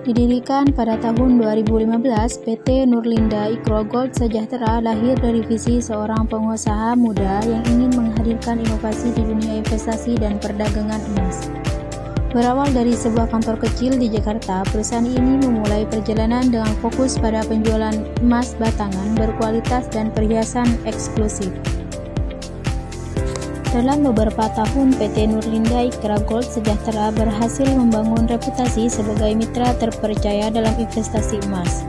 Didirikan pada tahun 2015, PT Nurlinda Ikro Gold Sejahtera lahir dari visi seorang pengusaha muda yang ingin menghadirkan inovasi di dunia investasi dan perdagangan emas. Berawal dari sebuah kantor kecil di Jakarta, perusahaan ini memulai perjalanan dengan fokus pada penjualan emas batangan berkualitas dan perhiasan eksklusif. Dalam beberapa tahun, PT Nurlinda Ikro Gold Sejahtera berhasil membangun reputasi sebagai mitra terpercaya dalam investasi emas.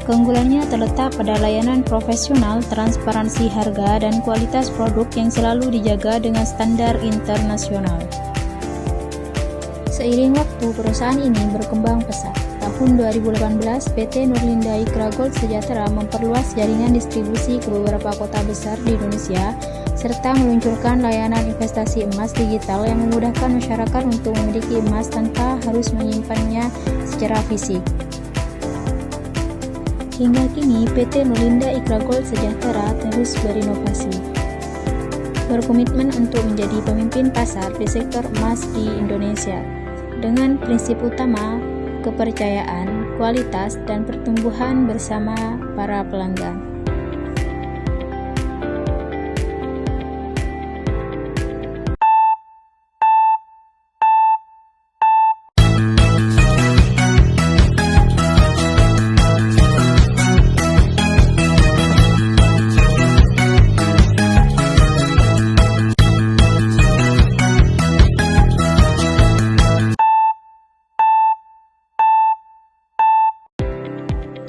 Keunggulannya terletak pada layanan profesional, transparansi harga, dan kualitas produk yang selalu dijaga dengan standar internasional. Seiring waktu, perusahaan ini berkembang pesat. Tahun 2018, PT Nurlinda Ikro Gold Sejahtera memperluas jaringan distribusi ke beberapa kota besar di Indonesia, serta meluncurkan layanan investasi emas digital yang memudahkan masyarakat untuk memiliki emas tanpa harus menyimpannya secara fisik. Hingga kini, PT Nurlinda Ikro Gold Sejahtera terus berinovasi, berkomitmen untuk menjadi pemimpin pasar di sektor emas di Indonesia, dengan prinsip utama kepercayaan, kualitas, dan pertumbuhan bersama para pelanggan.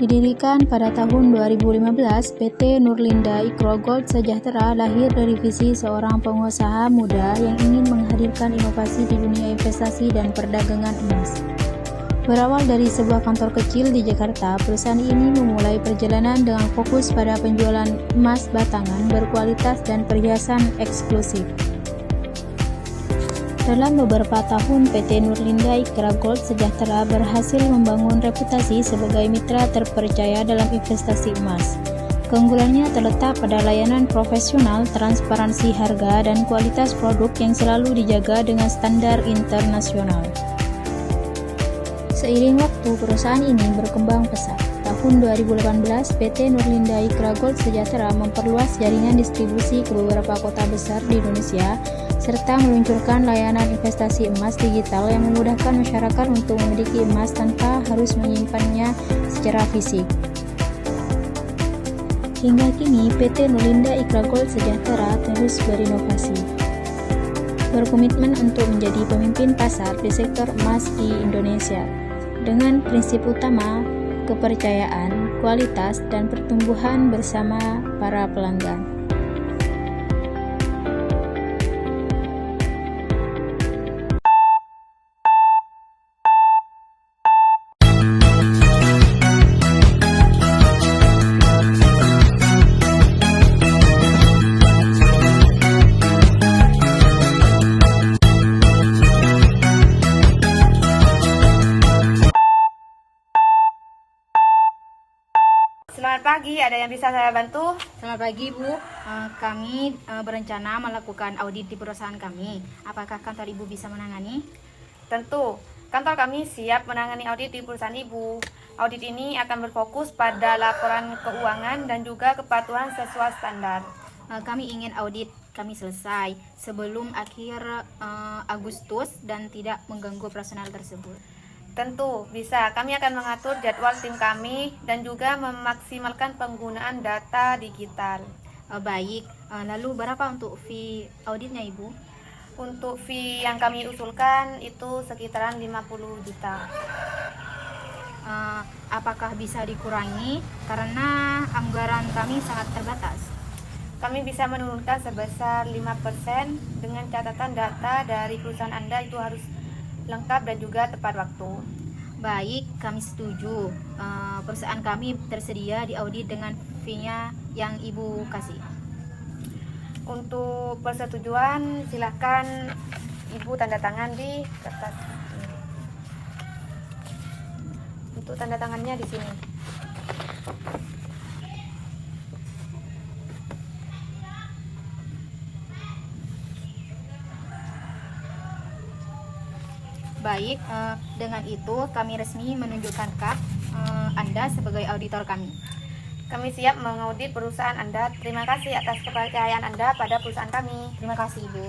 Didirikan pada tahun 2015, PT Nurlinda Ikro Gold Sejahtera lahir dari visi seorang pengusaha muda yang ingin menghadirkan inovasi di dunia investasi dan perdagangan emas. Berawal dari sebuah kantor kecil di Jakarta, perusahaan ini memulai perjalanan dengan fokus pada penjualan emas batangan berkualitas dan perhiasan eksklusif. Dalam beberapa tahun, PT Nurlinda Ikro Gold Sejahtera berhasil membangun reputasi sebagai mitra terpercaya dalam investasi emas. Keunggulannya terletak pada layanan profesional, transparansi harga, dan kualitas produk yang selalu dijaga dengan standar internasional. Seiring waktu, perusahaan ini berkembang pesat. Tahun 2018, PT Nurlinda Ikro Gold Sejahtera memperluas jaringan distribusi ke beberapa kota besar di Indonesia, serta meluncurkan layanan investasi emas digital yang memudahkan masyarakat untuk memiliki emas tanpa harus menyimpannya secara fisik. Hingga kini, PT Nurlinda Ikro Gold Sejahtera terus berinovasi, berkomitmen untuk menjadi pemimpin pasar di sektor emas di Indonesia, dengan prinsip utama kepercayaan, kualitas, dan pertumbuhan bersama para pelanggan. Selamat pagi, ada yang bisa saya bantu? Selamat pagi Bu, kami berencana melakukan audit di perusahaan kami. Apakah kantor Ibu bisa menangani? Tentu, kantor kami siap menangani audit di perusahaan Ibu. Audit ini akan berfokus pada laporan keuangan dan juga kepatuhan sesuai standar. Kami ingin audit kami selesai sebelum akhir Agustus dan tidak mengganggu personal tersebut. Tentu, bisa. Kami akan mengatur jadwal tim kami dan juga memaksimalkan penggunaan data digital. Baik, lalu berapa untuk fee auditnya Ibu? Untuk fee yang kami usulkan itu sekitaran 50 juta. Apakah bisa dikurangi karena anggaran kami sangat terbatas? Kami bisa menurunkan sebesar 5% dengan catatan data dari perusahaan Anda itu harus lengkap dan juga tepat waktu. Baik, kami setuju. Perusahaan kami tersedia diaudit dengan fee-nya yang Ibu kasih. Untuk persetujuan silakan Ibu tanda tangan di kertas ini. Untuk tanda tangannya di sini. Baik, dengan itu kami resmi menunjukkan kad Anda sebagai auditor kami. Kami siap mengaudit perusahaan Anda. Terima kasih atas kepercayaan Anda pada perusahaan kami. Terima kasih, Ibu.